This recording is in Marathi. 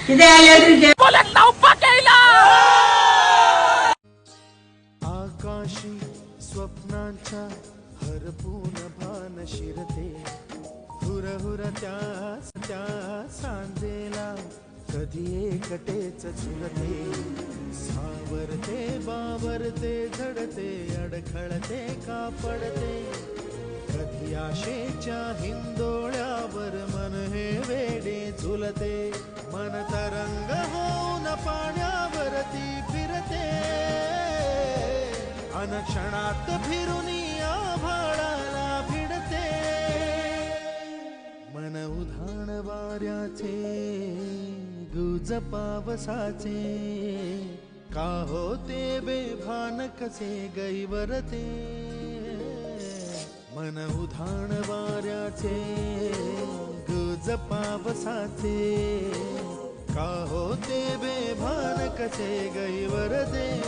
किती आले तुझे आकाशी स्वप्नांच्या हरपून भान शिरते हुर हुर त्या सांजेला कधी एकटेच झुलते सावरते बावरते झडते अडखळते का पडते कधी आशेच्या हिंदोळ्यावर मन हे वेडे झुलते मन तरंग होऊन पाण्यावरती फिरते अनक्षणात फिरून आभाळाला भिडते मन उधाण वाऱ्याचे गुज पावसाचे का होते बेभान कसे गैवरते मन उधाण वाऱ्याचे गुज पावसाचे का होते बेभान कसे गैवरते